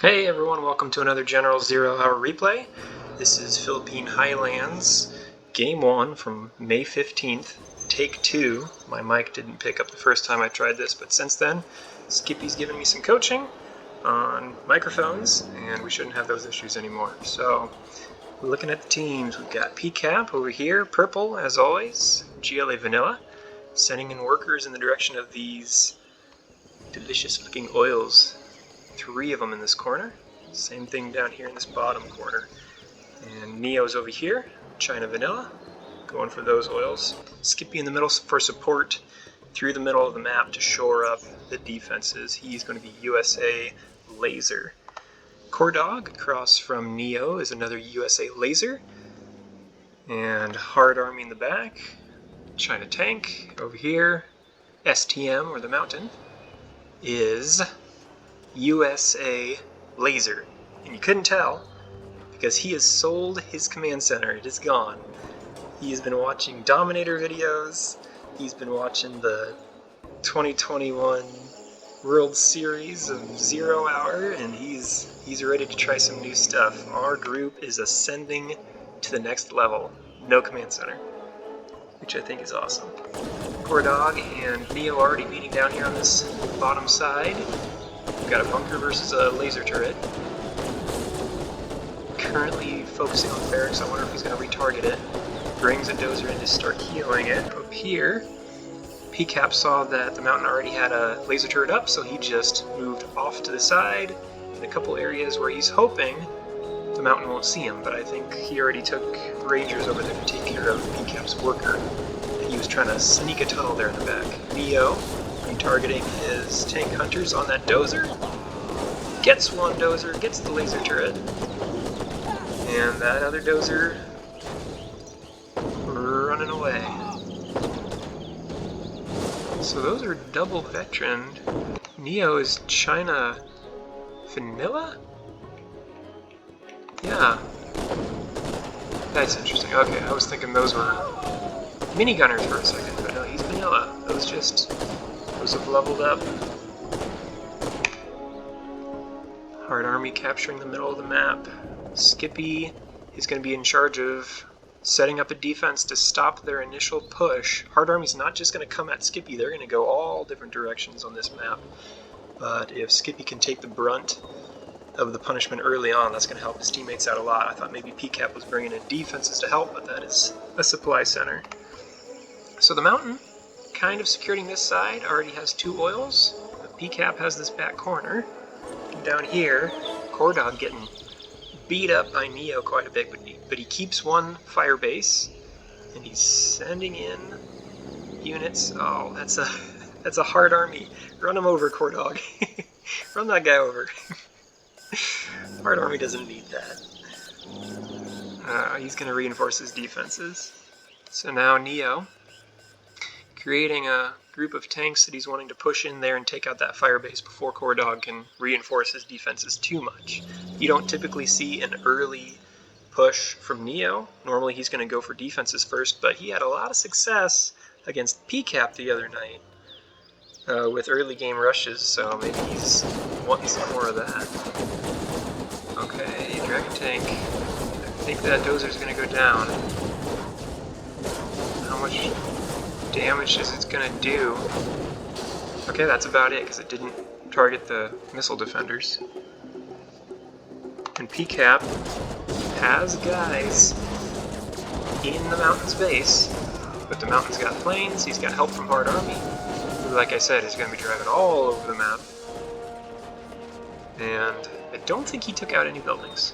Hey everyone, welcome to another General 0 Hour replay. This is Philippine Highlands, Game 1 from May 15th, Take 2. My mic didn't pick up the first time I tried this, but since then, Skippy's given me some coaching on microphones, and we shouldn't have those issues anymore. So, looking at the teams, we've got Pcap over here, purple as always, GLA vanilla, sending in workers in the direction of these delicious looking oils. 3 of them in this corner. Same thing down here in this bottom corner. And Neo's over here, China Vanilla, going for those oils. Skippy in the middle for support through the middle of the map to shore up the defenses. He's going to be USA Laser. Coredawg across from Neo is another USA Laser. And Hard Army in the back. China Tank over here. STM, or the Mountain, is USA Laser. And you couldn't tell because he has sold his command center. It is gone. He has been watching Dominator videos. He's been watching the 2021 World Series of 0 Hour, and he's ready to try some new stuff. Our group is ascending to the next level. No command center, which I think is awesome. Coredawg and Neo already meeting down here on this bottom side. We've got a bunker versus a laser turret. Currently focusing on barracks. I wonder if he's going to retarget it. Brings a dozer in to start healing it. Up here, Pcap saw that the mountain already had a laser turret up, so he just moved off to the side in a couple areas where he's hoping the mountain won't see him, but I think he already took Rangers over there to take care of Pcap's worker. He was trying to sneak a tunnel there in the back. Neo, retargeting his tank hunters on that dozer. Gets one dozer, gets the laser turret. And that other dozer running away. So those are double veteraned. Neo is China Vanilla? Yeah. That's interesting. Okay, I was thinking those were minigunners for a second, but no, he's vanilla. Those have leveled up. Hard Army capturing the middle of the map. Skippy is going to be in charge of setting up a defense to stop their initial push. Hard Army's not just going to come at Skippy, they're going to go all different directions on this map. But if Skippy can take the brunt of the punishment early on, that's going to help his teammates out a lot. I thought maybe Pcap was bringing in defenses to help, but that is a supply center. So the mountain, kind of securing this side, already has 2 oils. But Pcap has this back corner. And down here, Coredawg getting beat up by Neo quite a bit, but he keeps one fire base, and he's sending in units. Oh, that's a Hard Army. Run him over, Coredawg. Run that guy over. Hard Army doesn't need that. He's going to reinforce his defenses. So now Neo, creating a group of tanks that he's wanting to push in there and take out that firebase before Coredawg can reinforce his defenses too much. You don't typically see an early push from Neo. Normally he's going to go for defenses first, but he had a lot of success against Pcap the other night with early game rushes, so maybe he's wanting some more of that. Okay, Dragon Tank. I think that dozer's going to go down. How much damage is it going to do? Okay, that's about it, because it didn't target the missile defenders. And Pcap has guys in the mountain's base, but the mountain's got planes, he's got help from Hard Army, who, like I said, is going to be driving all over the map. And I don't think he took out any buildings.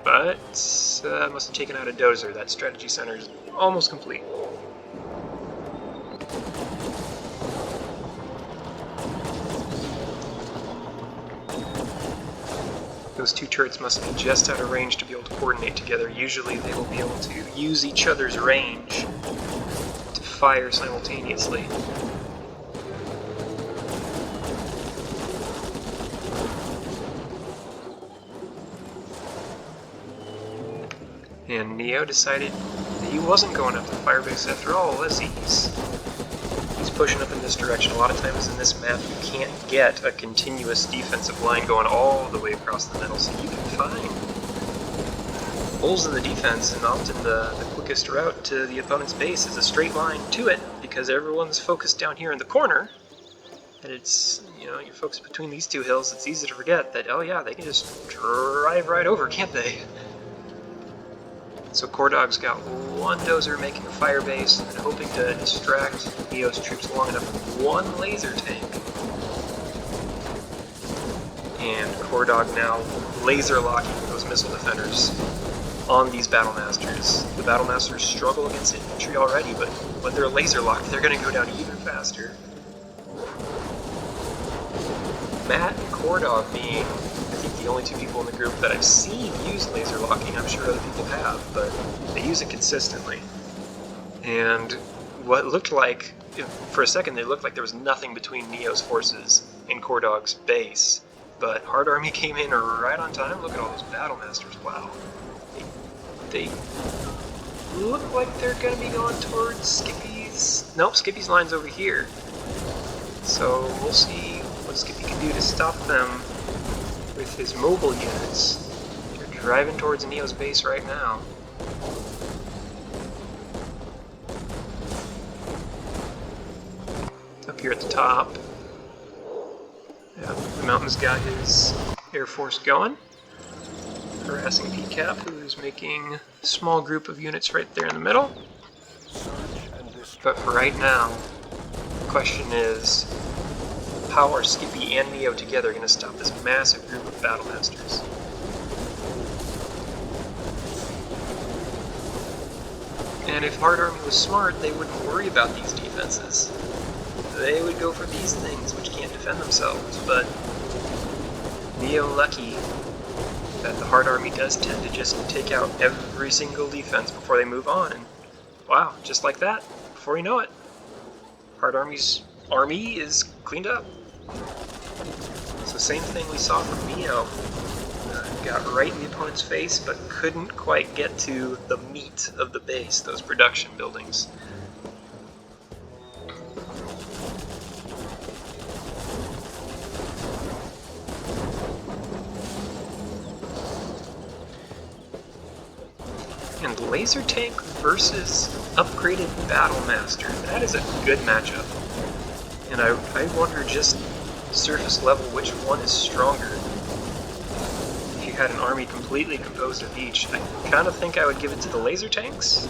But must have taken out a dozer. That strategy center is almost complete. Those 2 turrets must be just out of range to be able to coordinate together. Usually they will be able to use each other's range to fire simultaneously. And Neo decided that he wasn't going up the firebase after all, was he? He's pushing up in this direction. A lot of times in this map you can't get a continuous defensive line going all the way across the middle, so you can find holes in the defense, and often the quickest route to the opponent's base is a straight line to it, because everyone's focused down here in the corner, and it's, you know, you're focused between these two hills. It's easy to forget that, oh yeah, they can just drive right over, can't they? So Coredawg's got one dozer making a fire base and hoping to distract Neo's troops long enough with one laser tank. And Coredawg now laser locking those missile defenders on these battle masters. The battle masters struggle against infantry already, but when they're laser locked, they're going to go down even faster. Matt and Coredawg being, I think, the only two people in the group that I've seen use laser locking. I'm sure other people have, but they use it consistently. And what looked like, for a second, it looked like there was nothing between Neo's forces and Coredawg's base. But Hard Army came in right on time. Look at all those battle masters. Wow. They look like they're going to be going towards Skippy's... Nope, Skippy's line's over here. So we'll see what Skippy can do to stop them with his mobile units. They're driving towards Neo's base right now. Up here at the top. Yeah, the Mountain's got his Air Force going. Harassing Pcap, who's making a small group of units right there in the middle. But for right now, the question is, how are Skippy and Neo together going to stop this massive group of battle masters? And if Hard Army was smart, they wouldn't worry about these defenses. They would go for these things, which can't defend themselves, but Neo lucky that the Hard Army does tend to just take out every single defense before they move on, and wow, just like that, before you know it, Hard Army's army is cleaned up. So same thing we saw from Neo. Got right in the opponent's face, but couldn't quite get to the meat of the base, those production buildings. And laser tank versus upgraded battle master. That is a good matchup. And I wonder, just surface level, which one is stronger. If you had an army completely composed of each, I kind of think I would give it to the laser tanks.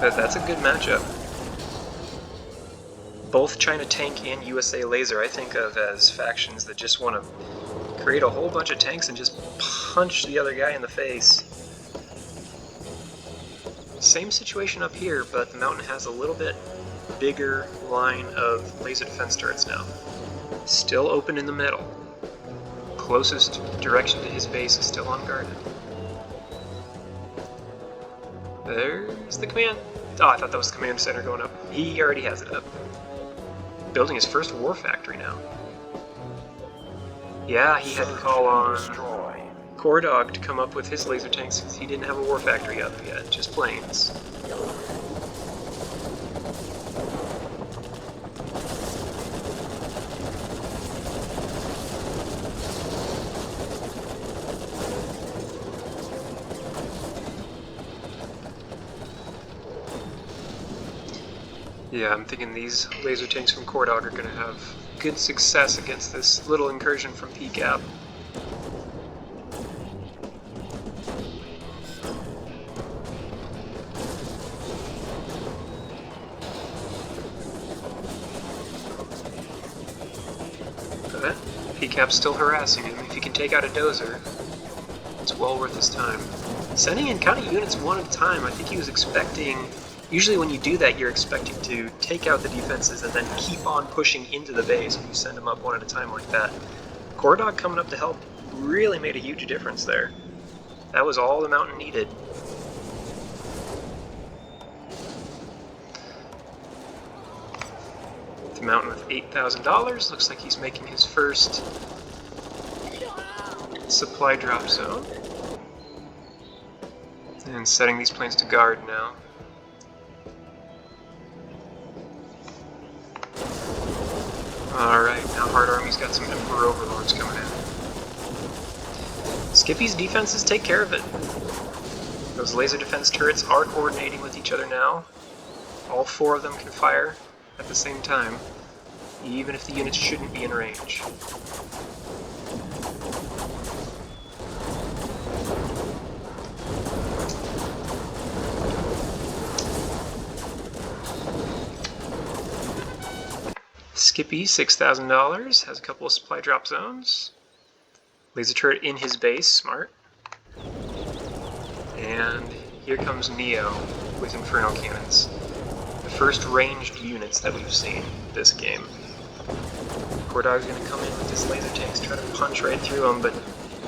But that's a good matchup. Both China Tank and USA Laser I think of as factions that just want to create a whole bunch of tanks and just punch the other guy in the face. Same situation up here, but the Mountain has a little bit bigger line of laser defense turrets now. Still open in the middle. Closest direction to his base is still unguarded. There's the command. Oh, I thought that was the command center going up. He already has it up. Building his first war factory now. Yeah, he had to call on Coredawg to come up with his laser tanks because he didn't have a war factory up yet, just planes. Yeah, I'm thinking these laser tanks from Coredawg are going to have good success against this little incursion from Pcap. But Pcap's still harassing him. If he can take out a dozer, it's well worth his time. Sending in kind of units one at a time. I think he was expecting... Usually when you do that, you're expecting to take out the defenses and then keep on pushing into the base when you send them up one at a time like that. Coredawg coming up to help really made a huge difference there. That was all the Mountain needed. The Mountain with $8,000, looks like he's making his first supply drop zone. And setting these planes to guard now. hard army's got some Emperor Overlords coming in. Skippy's defenses take care of it. Those laser defense turrets are coordinating with each other now. All 4 of them can fire at the same time, even if the units shouldn't be in range. Skippy, $6,000, has a couple of supply drop zones. Laser turret in his base, smart. And here comes Neo with Inferno Cannons. The first ranged units that we've seen this game. Coredawg's going to come in with his laser tanks, try to punch right through them, but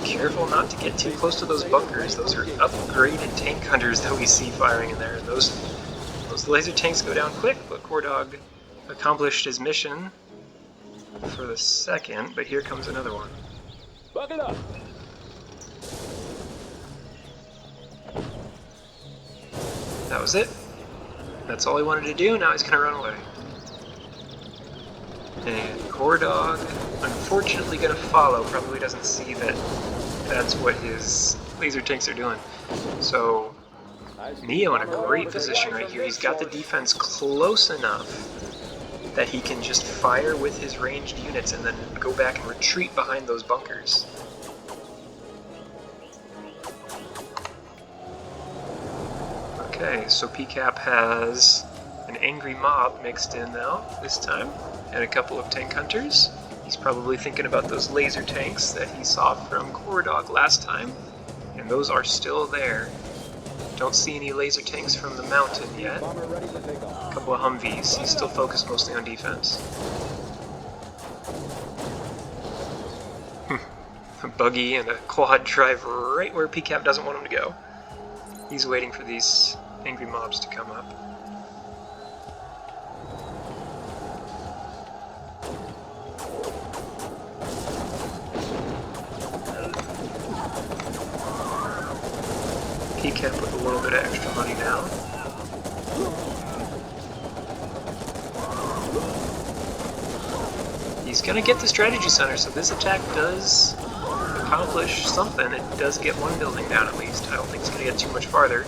careful not to get too close to those bunkers. Those are upgraded tank hunters that we see firing in there. Those laser tanks go down quick, but Coredawg accomplished his mission for the second, but here comes another one. Buckle up. That was it. That's all he wanted to do, now he's going to run away. And Coredawg, unfortunately going to follow, probably doesn't see that that's what his laser tanks are doing. So, Neo in a great position right here. He's got the defense close enough that he can just fire with his ranged units and then go back and retreat behind those bunkers. Okay, so Pcap has an angry mob mixed in now, this time, and a couple of tank hunters. He's probably thinking about those laser tanks that he saw from Coredawg last time, and those are still there. Don't see any laser tanks from the mountain yet. A couple of Humvees. He's still focused mostly on defense. A buggy and a quad drive right where Pcap doesn't want him to go. He's waiting for these angry mobs to come up. Pcap with a little bit of extra money now. He's going to get the strategy center, so this attack does accomplish something. It does get one building down at least. I don't think it's going to get too much farther.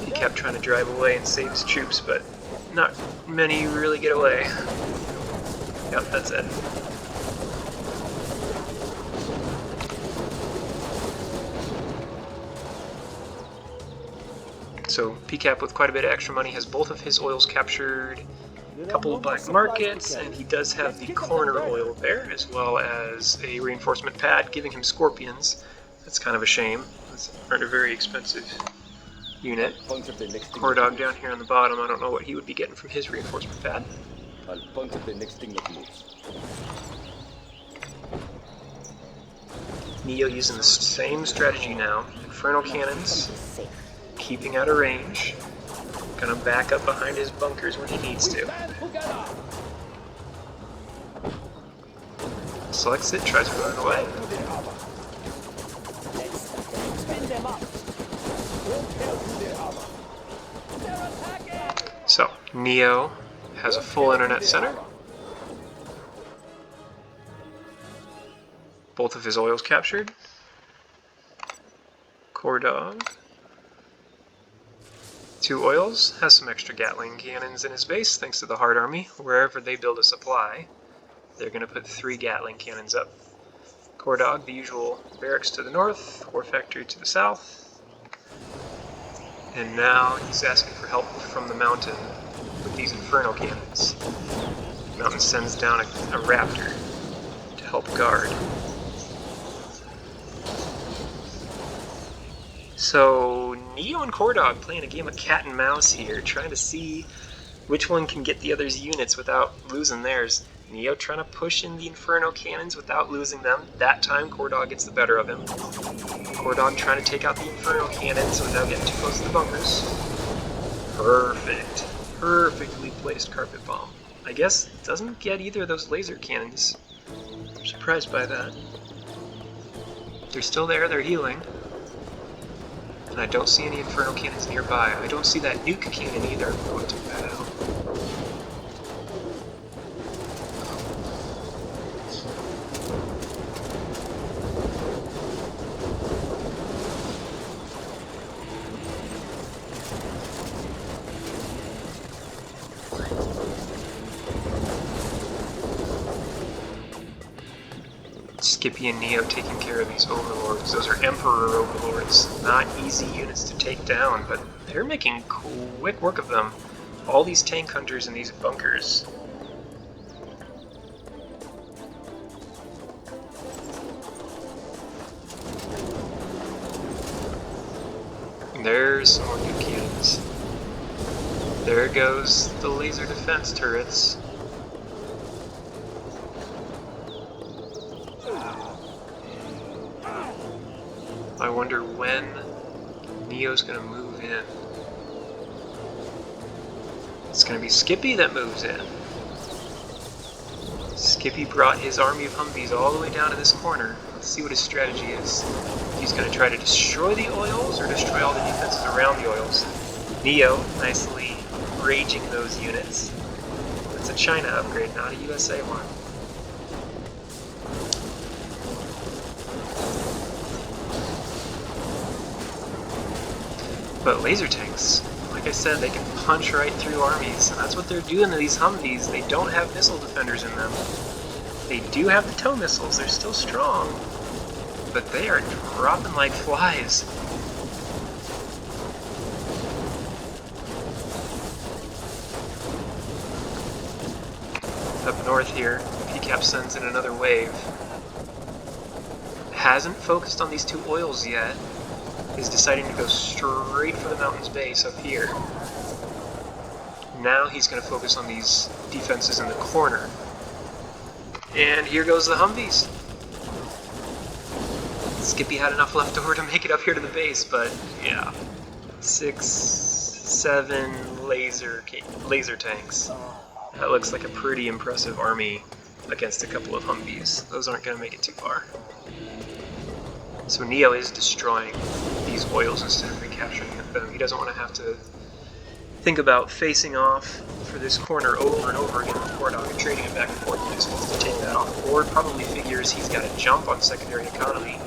He kept trying to drive away and save his troops, but not many really get away. Yep, that's it. So Pcap with quite a bit of extra money has both of his oils captured, a couple of black markets, and he does have the corner oil there, as well as a reinforcement pad giving him scorpions. That's kind of a shame. Those aren't a very expensive unit. Coredawg down here on the bottom, I don't know what he would be getting from his reinforcement pad. Neo using the same strategy now. Inferno cannons, keeping out of range. Gonna back up behind his bunkers when he needs to. Selects it, tries to run away. So, Neo has a full internet center. Both of his oils captured. Coredawg. 2 oils, has some extra Gatling cannons in his base thanks to the Hard Army. Wherever they build a supply, they're going to put 3 Gatling cannons up. Coredawg, the usual barracks to the north, war factory to the south. And now he's asking for help from the mountain with these Inferno cannons. The mountain sends down a raptor to help guard. So Neo and Coredawg playing a game of cat and mouse here, trying to see which one can get the other's units without losing theirs. Neo trying to push in the Inferno cannons without losing them. That time Coredawg gets the better of him. Coredawg trying to take out the Inferno cannons without getting too close to the bunkers. Perfect. Perfectly placed carpet bomb. I guess it doesn't get either of those laser cannons. I'm surprised by that. They're still there, they're healing. And I don't see any Inferno cannons nearby. I don't see that nuke cannon either. Oh, it took that out. Skippy and Neo taking care of these overlords. Those are Emperor overlords. Not easy units to take down, but they're making quick work of them. All these tank hunters in these bunkers. There's some more good cannons. There goes the laser defense turrets. I wonder when Neo's gonna move in. It's gonna be Skippy that moves in. Skippy brought his army of Humvees all the way down to this corner. Let's see what his strategy is. He's gonna try to destroy the oils or destroy all the defenses around the oils. Neo nicely raging those units. It's a China upgrade, not a USA one. But laser tanks, like I said, they can punch right through armies, and that's what they're doing to these Humvees. They don't have missile defenders in them. They do have the tow missiles, they're still strong, but they are dropping like flies. Up north here, Pcap sends in another wave. Hasn't focused on these two oils yet. Is deciding to go straight for the mountain's base up here. Now he's going to focus on these defenses in the corner. And here goes the Humvees. Skippy had enough left over to make it up here to the base, but yeah. 6, 7 laser tanks. That looks like a pretty impressive army against a couple of Humvees. Those aren't going to make it too far. So Neo is destroying these oils instead of recapturing them. He doesn't want to have to think about facing off for this corner over and over again with Coredawg and trading it back and forth. He just wants to take that off. Or probably figures he's got to jump on secondary economy.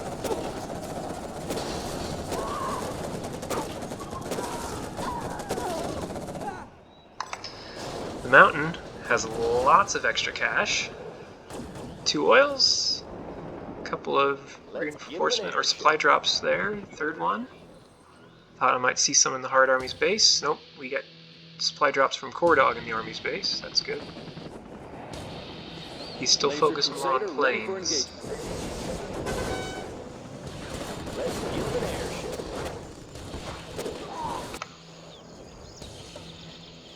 The mountain has lots of extra cash. 2 oils. Couple of reinforcement or supply drops there. Third one. Thought I might see some in the Hard Army's base. Nope, we get supply drops from Coredawg in the Army's base. That's good. He's still focused more on planes.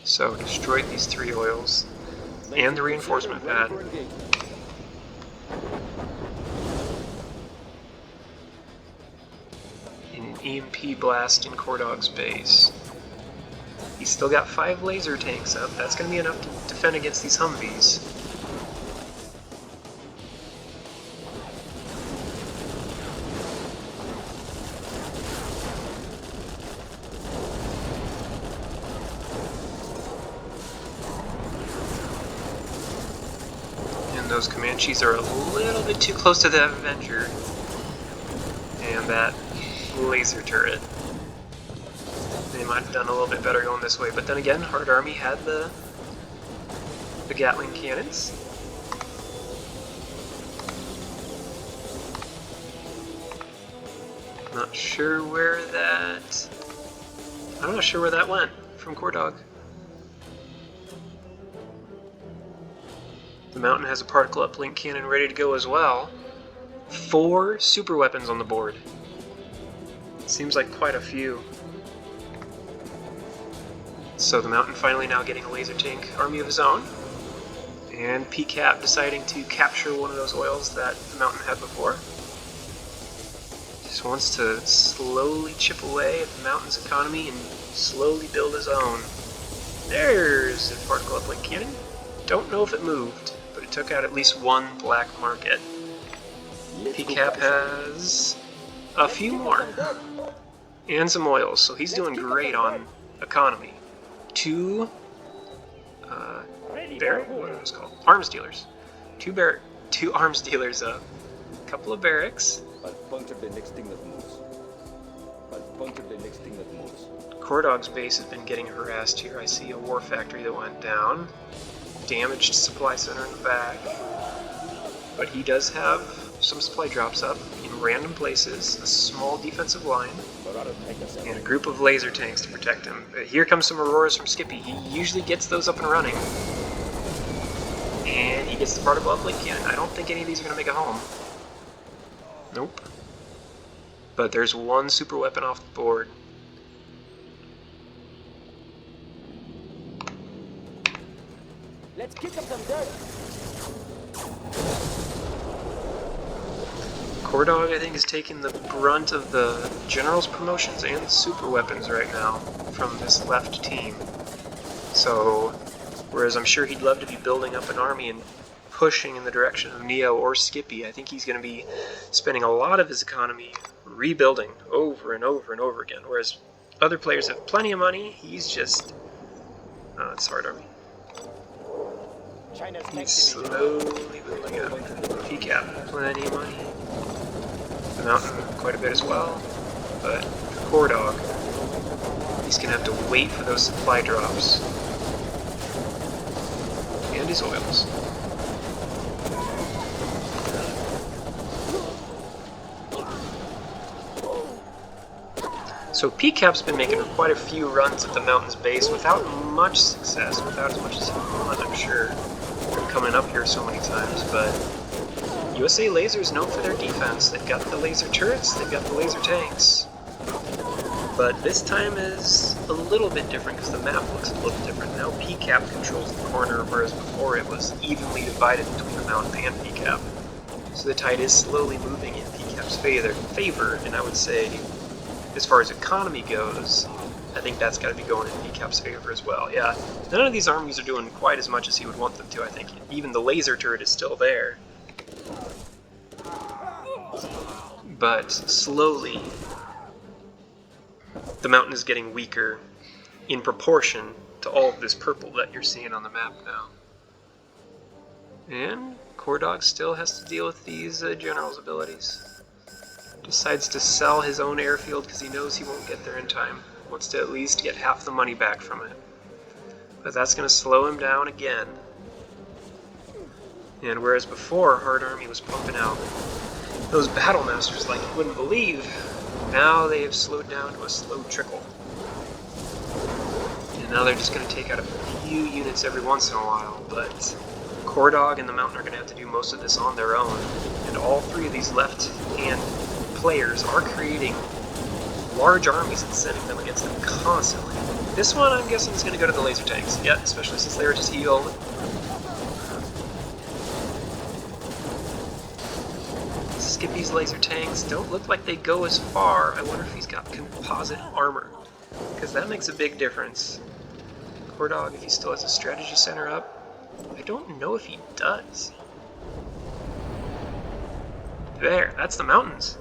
So destroyed these 3 oils and the reinforcement pad. EMP blast in Coredawg's base. He's still got 5 laser tanks up. That's going to be enough to defend against these Humvees. And those Comanches are a little bit too close to the Avenger. And that laser turret. They might have done a little bit better going this way, but then again, Hard Army had the Gatling cannons. Not sure where that... I'm not sure where that went from Coredawg. The mountain has a particle uplink cannon ready to go as well. 4 super weapons on the board. Seems like quite a few. So the mountain finally now getting a laser tank army of his own. And Pcap deciding to capture one of those oils that the mountain had before. Just wants to slowly chip away at the mountain's economy and slowly build his own. There's a particle uplink cannon. Don't know if it moved, but it took out at least 1 black market. Pcap has a few more. And some oils, so he's doing great on economy. 2 what are those called? Arms dealers. 2 arms dealers up. A couple of barracks. Coredawg's base has been getting harassed here. I see a war factory that went down. Damaged supply center in the back. But he does have some supply drops up in random places, a small defensive line, and a group of laser tanks to protect him. Here comes some Auroras from Skippy. He usually gets those up and running. And he gets the particle uplink in. I don't think any of these are going to make it home. Nope. But there's one super weapon off the board. Let's kick up some dirt. Coredawg, I think, is taking the brunt of the general's promotions and super weapons right now from this left team. So, whereas I'm sure he'd love to be building up an army and pushing in the direction of Neo or Skippy, I think he's going to be spending a lot of his economy rebuilding over and over and over again. Whereas other players have plenty of money, he's just... it's hard army. He's slowly building up. Pcap, plenty of money. The mountain, quite a bit as well. But Coredawg, he's going to have to wait for those supply drops. And his oils. So Pcap's been making quite a few runs at the mountain's base without much success, without as much as he wanted, I'm sure. They're coming up here so many times, but USA Laser is known for their defense. They've got the laser turrets, they've got the laser tanks. But this time is a little bit different because the map looks a little different. Now Pcap controls the corner, whereas before it was evenly divided between the mountain and Pcap. So the tide is slowly moving in Pcap's favor, and I would say, as far as economy goes, I think that's got to be going in Pcap's favor as well. Yeah, none of these armies are doing quite as much as he would want them to, I think. Even the laser turret is still there. But slowly, the mountain is getting weaker in proportion to all of this purple that you're seeing on the map now. And Coredawg still has to deal with these general's abilities. Decides to sell his own airfield because he knows he won't get there in time. Wants to at least get half the money back from it. But that's going to slow him down again. And whereas before, Hard Army was pumping out those battle masters like you wouldn't believe, now they have slowed down to a slow trickle. And now they're just going to take out a few units every once in a while, but Coredawg and the Mountain are going to have to do most of this on their own. And all three of these left-hand players are creating large armies and sending them against them constantly. This one, I'm guessing, is going to go to the laser tanks. Yeah, especially since they were just healed. Skippy's laser tanks don't look like they go as far. I wonder if he's got composite armor, because that makes a big difference. Coredawg, if he still has a strategy center up, I don't know if he does. There, that's the mountains.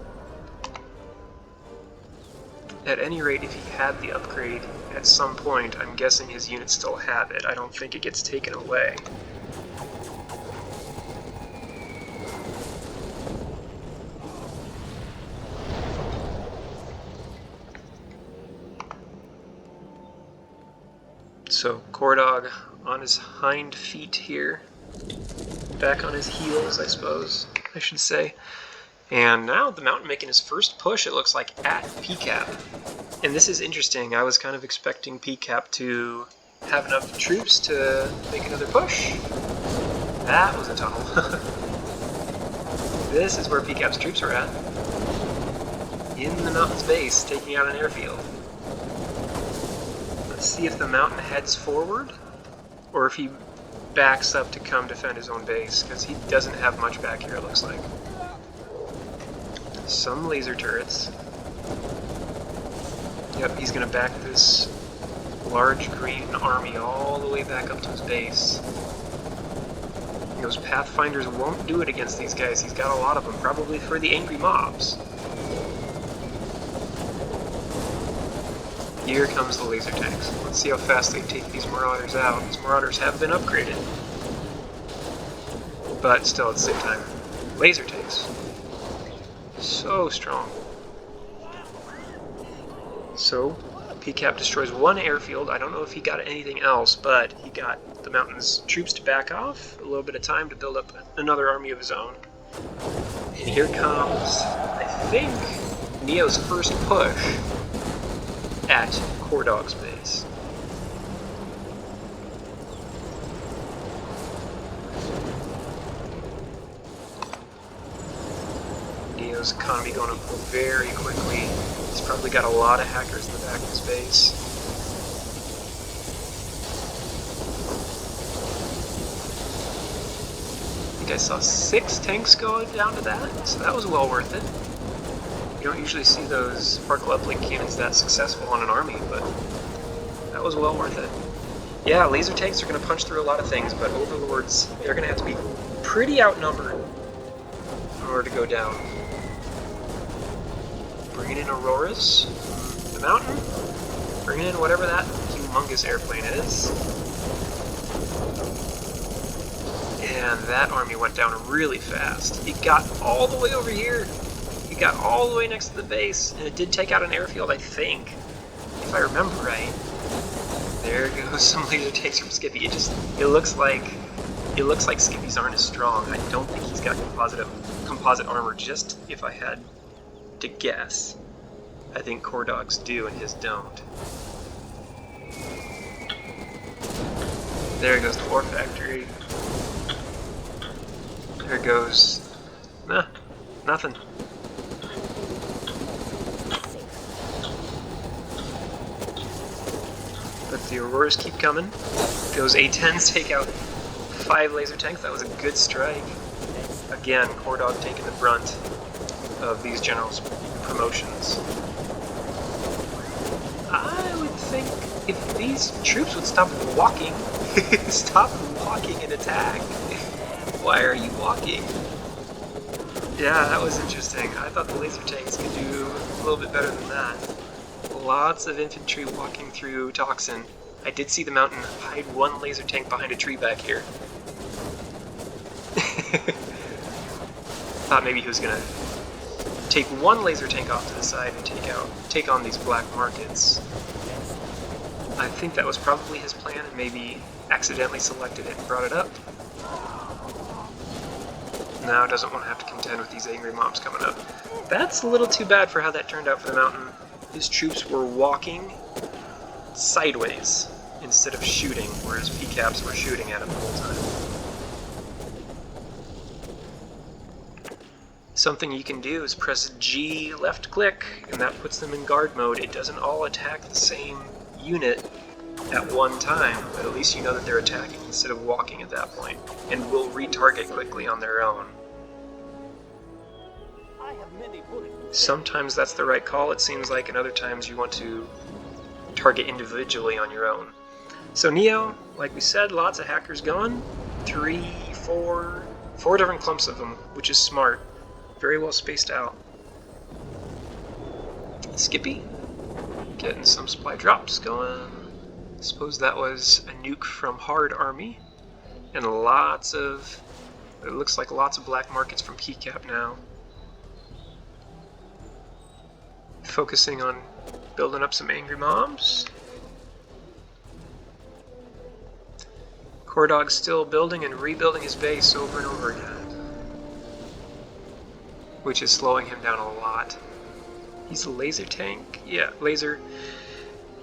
At any rate, if he had the upgrade at some point, I'm guessing his units still have it. I don't think it gets taken away. So Coredawg on his hind feet here, back on his heels, I suppose I should say. And now the Mountain making his first push, it looks like, at Pcap. And this is interesting. I was kind of expecting Pcap to have enough troops to make another push. That was a tunnel. This is where Pcap's troops are at. In the Mountain's base, taking out an airfield. Let's see if the Mountain heads forward, or if he backs up to come defend his own base, because he doesn't have much back here, it looks like. Some laser turrets. Yep, he's going to back this large green army all the way back up to his base. Those Pathfinders won't do it against these guys. He's got a lot of them, probably for the angry mobs. Here comes the laser tanks. Let's see how fast they take these Marauders out. These Marauders have been upgraded. But still, at the same time, laser tanks. So strong. So, Pcap destroys one airfield. I don't know if he got anything else, but he got the Mountain's troops to back off. A little bit of time to build up another army of his own. And here comes, I think, Neo's first push at Coredawg's base. Neo's economy going up very quickly. He's probably got a lot of hackers in the back of his base. I think I saw 6 tanks go down to that, so that was well worth it. You don't usually see those sparkle uplink cannons that successful on an army, but that was well worth it. Yeah, laser tanks are going to punch through a lot of things, but overlords, they're going to have to be pretty outnumbered in order to go down. Bringing in Auroras, the mountain, bringing in whatever that humongous airplane is. And that army went down really fast. It got all the way over here. It got all the way next to the base, and it did take out an airfield, I think, if I remember right. There goes some laser tanks from Skippy. It looks like Skippy's aren't as strong. I don't think he's got composite armor. Just if I had to guess, I think Coredawg's do and his don't. There goes the war factory. There goes... Nah, nothing. But the Auroras keep coming. Those A-10s take out 5 laser tanks. That was a good strike. Again, Coredawg taking the brunt of these generals' promotions. I would think if these troops would stop walking, and attack. Why are you walking? Yeah, that was interesting. I thought the laser tanks could do a little bit better than that. Lots of infantry walking through Toxin. I did see the mountain hide 1 laser tank behind a tree back here. Thought maybe he was gonna take 1 laser tank off to the side and take on these black markets. I think that was probably his plan, and maybe accidentally selected it and brought it up. Now doesn't want to have to contend with these angry mobs coming up. That's a little too bad for how that turned out for the mountain. His troops were walking sideways instead of shooting, whereas Pcaps were shooting at him the whole time. Something you can do is press G left click, and that puts them in guard mode. It doesn't all attack the same unit at one time, but at least you know that they're attacking instead of walking at that point, and will retarget quickly on their own. Sometimes that's the right call, it seems like, and other times you want to target individually on your own. So Neo, like we said, lots of hackers going. 4 different clumps of them, which is smart. Very well spaced out. Skippy, getting some supply drops going. Suppose that was a nuke from Hard Army. And it looks like lots of black markets from Pcap now. Focusing on building up some angry mobs. Coredawg's still building and rebuilding his base over and over again, which is slowing him down a lot. He's a laser tank? Yeah, laser.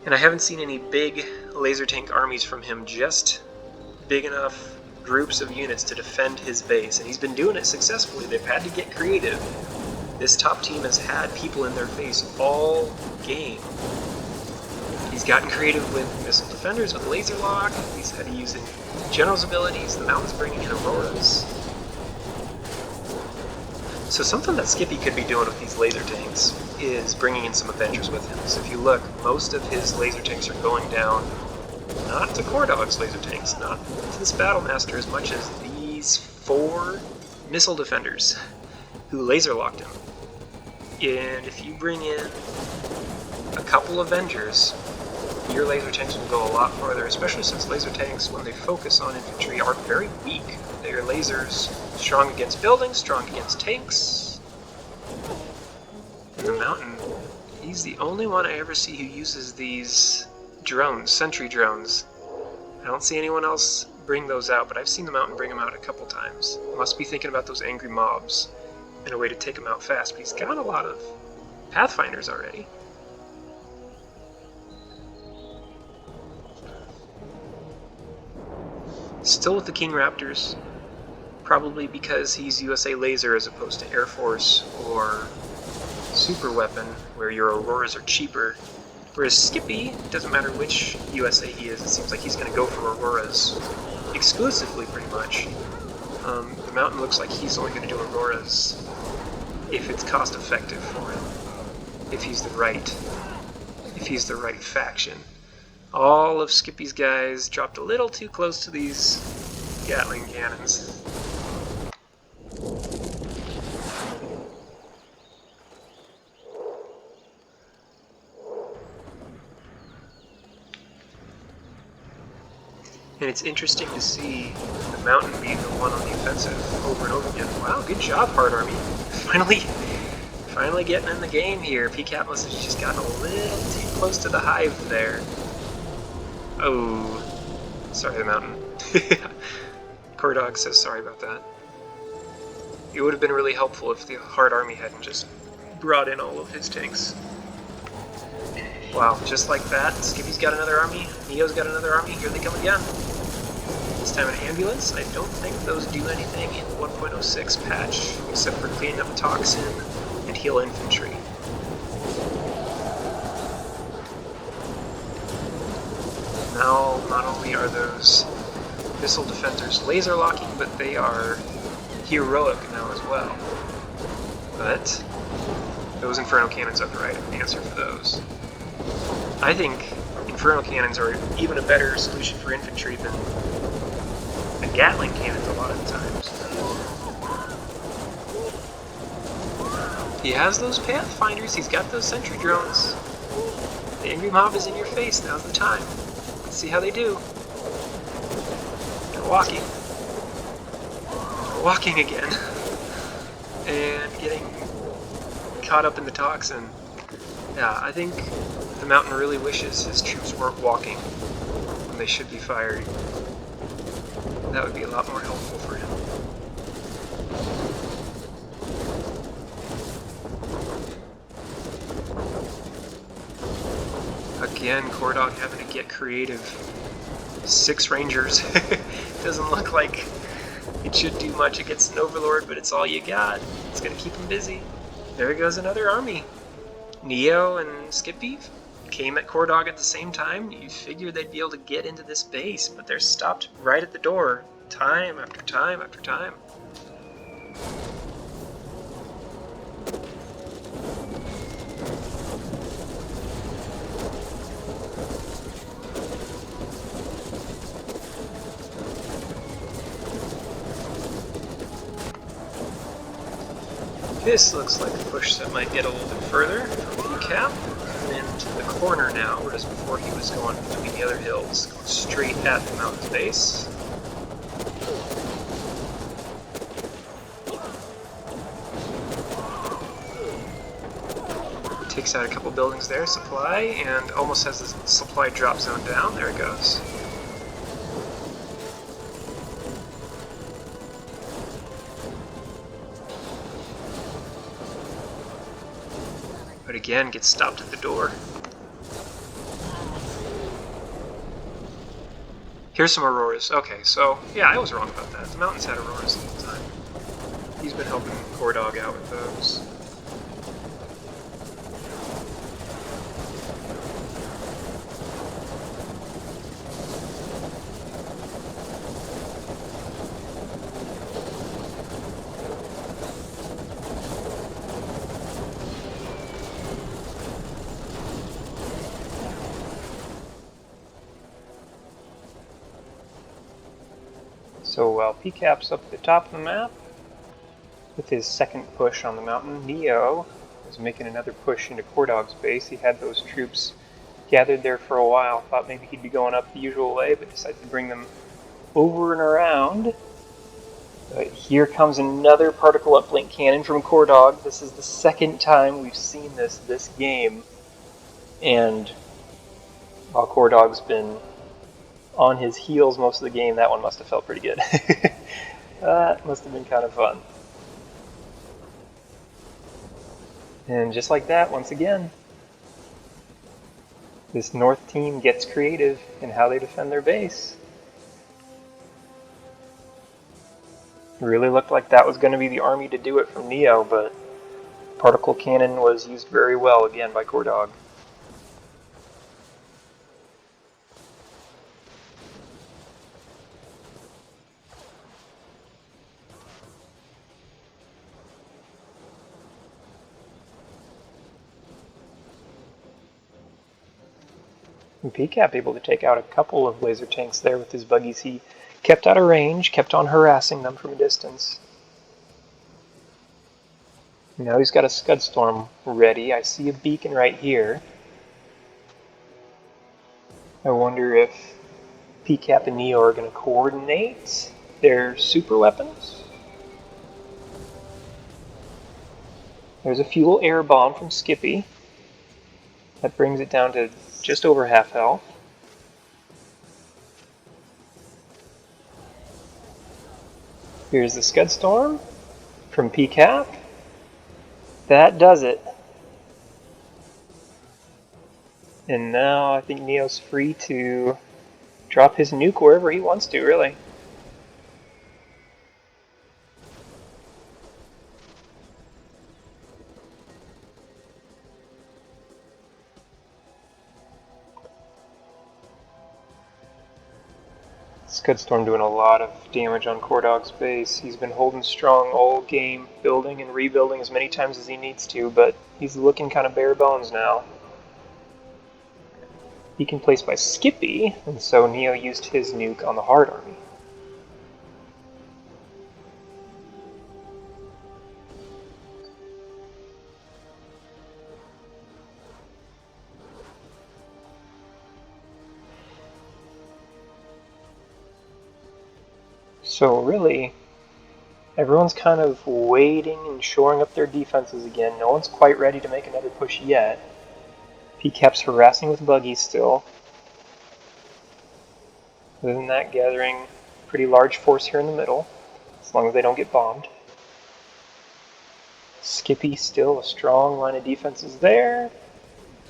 And I haven't seen any big laser tank armies from him, just big enough groups of units to defend his base, and he's been doing it successfully. They've had to get creative. This top team has had people in their face all game. He's gotten creative with missile defenders, with laser lock. He's had to use general's abilities. The mountain's bringing in Auroras. So something that Skippy could be doing with these laser tanks is bringing in some Avengers with him. So if you look, most of his laser tanks are going down, not to Coredawg's laser tanks, not to this Battlemaster as much as these 4 missile defenders who laser locked him. And if you bring in a couple Avengers, your laser tanks will go a lot farther, especially since laser tanks, when they focus on infantry, are very weak. They are lasers, strong against buildings, strong against tanks. And the mountain, he's the only one I ever see who uses these drones, sentry drones. I don't see anyone else bring those out, but I've seen the mountain bring them out a couple times. Must be thinking about those angry mobs. and a way to take him out fast, but he's got a lot of Pathfinders already. Still with the King Raptors, probably because he's USA Laser as opposed to Air Force or Super Weapon, where your Auroras are cheaper. Whereas Skippy, doesn't matter which USA he is, it seems like he's going to go for Auroras exclusively, pretty much. The Mountain looks like he's only going to do Auroras if it's cost effective for him, if he's the right faction. All of Skippy's guys dropped a little too close to these Gatling cannons. And it's interesting to see the Mountain being the one on the offensive over and over again. Wow, good job, Hard Army. Finally getting in the game here. Pcap must have just gotten a little too close to the hive there. Oh, sorry, the Mountain. Coredawg says sorry about that. It would have been really helpful if the Hard Army hadn't just brought in all of his tanks. Wow, just like that, Skippy's got another army, Neo's got another army, here they come again. This time an ambulance. I don't think those do anything in the 1.06 patch, except for cleaning up toxin and heal infantry. Now, not only are those missile defenders laser locking, but they are heroic now as well. But those Inferno Cannons are the right answer for those. I think Inferno Cannons are even a better solution for infantry than the Gatling Cannons a lot of the times. He has those Pathfinders, he's got those sentry drones. The Angry Mob is in your face, now's the time. Let's see how they do. They're walking. They're walking again. And getting caught up in the toxin. Yeah, I think the Mountain really wishes his troops weren't walking when they should be firing. That would be a lot more helpful for him. Again, Coredawg having to get creative. 6 Rangers. Doesn't look like it should do much against an Overlord, but it's all you got. It's going to keep him busy. There goes another army. Neo and Skippy came at Coredawg at the same time. You figured they'd be able to get into this base, but they're stopped right at the door, time after time after time. This looks like a push that might get a little bit further from Pcap. Coming into the corner now, whereas before he was going between the other hills, going straight at the mountain's base. Takes out a couple buildings there, supply, and almost has the supply drop zone down. There it goes. But again, gets stopped at the door. Here's some Auroras. Okay, so, yeah, I was wrong about that. The Mountain's had Auroras the whole time. He's been helping Coredawg out with those. So while Pcap's up at the top of the map, with his second push on the mountain, Neo is making another push into Coredawg's base. He had those troops gathered there for a while, thought maybe he'd be going up the usual way, but decided to bring them over and around. But here comes another particle uplink cannon from Coredawg. This is the second time we've seen this game, and while Coredawg's been on his heels most of the game, that one must have felt pretty good. That must have been kind of fun. And just like that, once again, this North team gets creative in how they defend their base. It really looked like that was going to be the army to do it from Neo, but particle cannon was used very well again by Coredawg. And Pcap able to take out a couple of laser tanks there with his buggies. He kept out of range, kept on harassing them from a distance. Now he's got a Scud Storm ready. I see a beacon right here. I wonder if Pcap and Neo are going to coordinate their super weapons. There's a fuel air bomb from Skippy. That brings it down to just over half health. Here's the Scud Storm from Pcap. That does it. And now I think Neo's free to drop his nuke wherever he wants to, really. Scudstorm doing a lot of damage on Coredawg's base. He's been holding strong all game, building and rebuilding as many times as he needs to, but he's looking kind of bare bones now. Beacon placed by Skippy, and so Neo used his nuke on the hard army. So really, everyone's kind of waiting and shoring up their defenses again. No one's quite ready to make another push yet. Pcap's harassing with buggies still. Other than that, gathering a pretty large force here in the middle, as long as they don't get bombed. Skippy still a strong line of defenses there.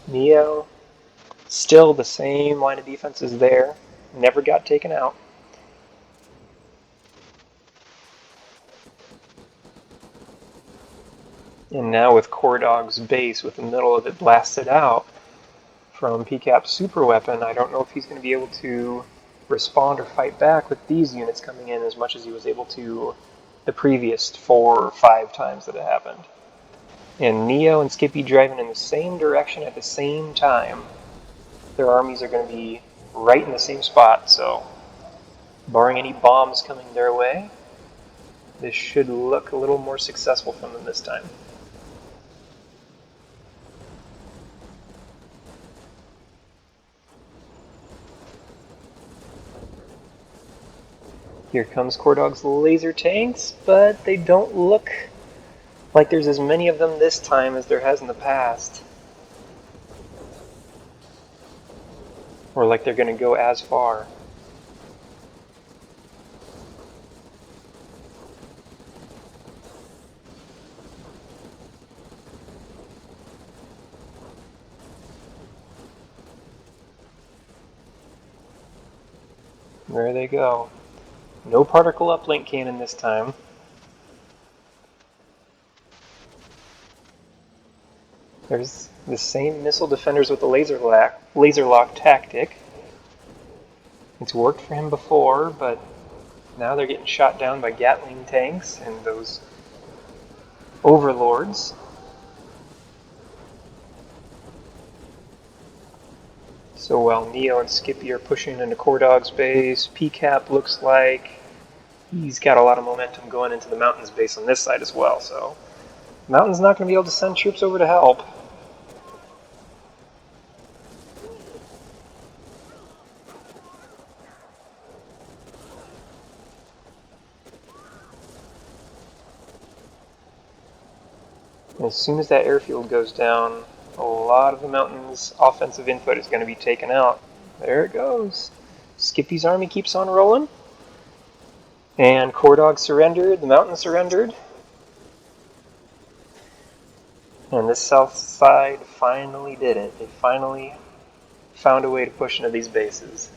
Neo, still the same line of defenses there. Never got taken out. And now with Coredawg's base with the middle of it blasted out from Pcap's super weapon, I don't know if he's going to be able to respond or fight back with these units coming in as much as he was able to the previous 4 or 5 times that it happened. And Neo and Skippy driving in the same direction at the same time. Their armies are going to be right in the same spot, so barring any bombs coming their way, this should look a little more successful from them this time. Here comes Coredawg's laser tanks, but they don't look like there's as many of them this time as there has in the past. Or like they're going to go as far. There they go. No particle uplink cannon this time. There's the same missile defenders with the laser lock tactic. It's worked for him before, but now they're getting shot down by Gatling tanks and those overlords. So while Neo and Skippy are pushing into Coredawg's base, Pcap looks like he's got a lot of momentum going into the Mountain's base on this side as well. So Mountain's not going to be able to send troops over to help. And as soon as that airfield goes down, a lot of the Mountain's offensive input is going to be taken out. There it goes. Skippy's army keeps on rolling. And Coredawg surrendered, the Mountain surrendered. And this south side finally did it. They finally found a way to push into these bases.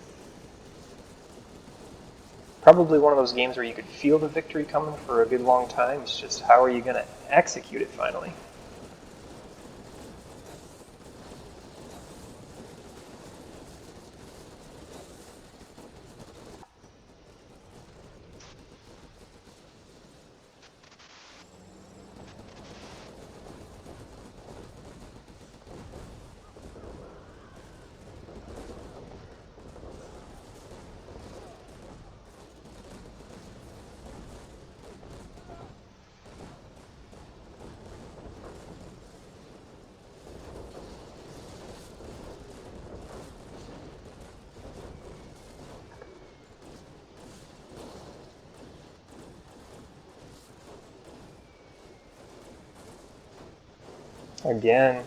Probably one of those games where you could feel the victory coming for a good long time. It's just how are you going to execute it finally? Again,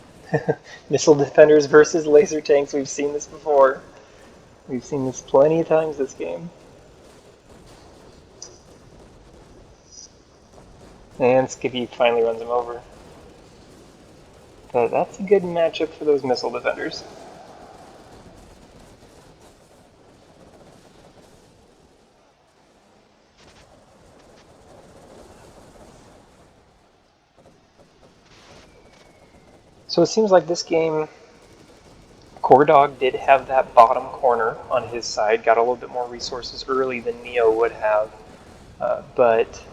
missile defenders versus laser tanks. We've seen this before. We've seen this plenty of times this game. And Skippy finally runs him over. But that's a good matchup for those missile defenders. So it seems like this game, Coredawg did have that bottom corner on his side, got a little bit more resources early than Neo would have. But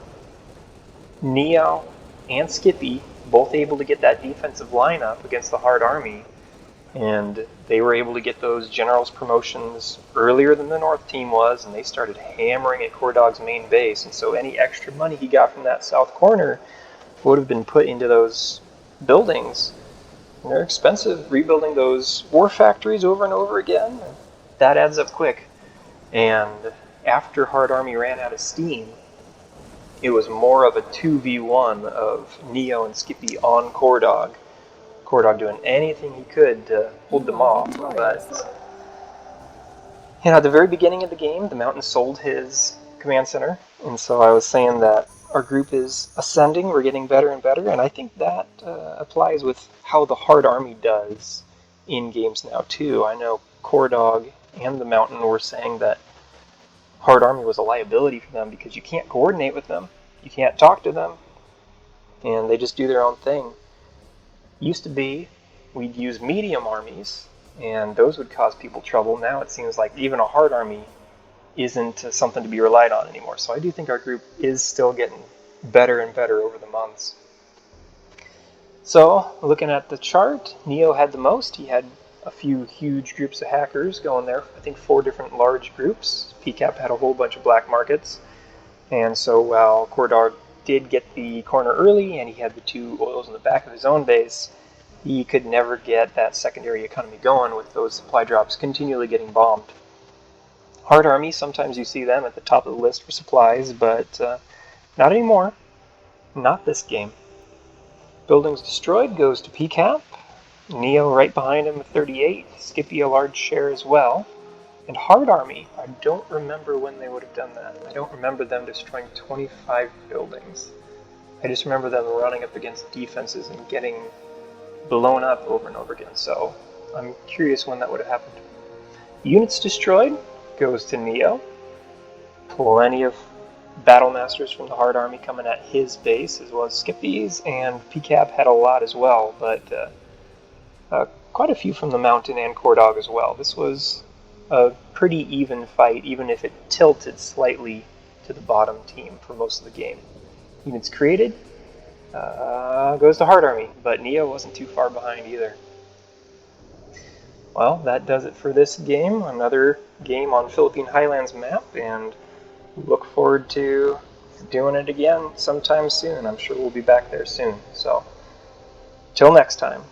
Neo and Skippy both able to get that defensive line up against the hard army, and they were able to get those generals promotions earlier than the North team was, and they started hammering at Coredawg's main base, and so any extra money he got from that south corner would have been put into those buildings. And they're expensive, rebuilding those war factories over and over again. That adds up quick. And after Hard Army ran out of steam, it was more of a 2v1 of Neo and Skippy on Coredawg. Coredawg doing anything he could to hold them off. But at the very beginning of the game, the Mountain sold his command center. And so I was saying that our group is ascending, we're getting better and better, and I think that applies with how the Hard Army does in games now too. I know Coredawg and the Mountain were saying that Hard Army was a liability for them because you can't coordinate with them, you can't talk to them, and they just do their own thing. Used to be, we'd use medium armies, and those would cause people trouble. Now it seems like even a Hard Army isn't something to be relied on anymore. So I do think our group is still getting better and better over the months. So looking at the chart, Neo had the most. He had a few huge groups of hackers going there. I think 4 different large groups. Pcap had a whole bunch of black markets. And so while Coredawg did get the corner early and he had the 2 oils in the back of his own base, he could never get that secondary economy going with those supply drops continually getting bombed. Hard Army, sometimes you see them at the top of the list for supplies, but not anymore. Not this game. Buildings destroyed goes to Pcap. Neo right behind him with 38. Skippy a large share as well. And Hard Army, I don't remember when they would have done that. I don't remember them destroying 25 buildings. I just remember them running up against defenses and getting blown up over and over again. So I'm curious when that would have happened. Units destroyed goes to Neo. Plenty of battle masters from the Hard Army coming at his base, as well as Skippy's, and Pcap had a lot as well, but quite a few from the Mountain and Coredawg as well. This was a pretty even fight, even if it tilted slightly to the bottom team for most of the game. Units created goes to Hard Army, but Neo wasn't too far behind either. Well, that does it for this game. Another game on Philippine Highlands map, and look forward to doing it again sometime soon. I'm sure we'll be back there soon. So, till next time.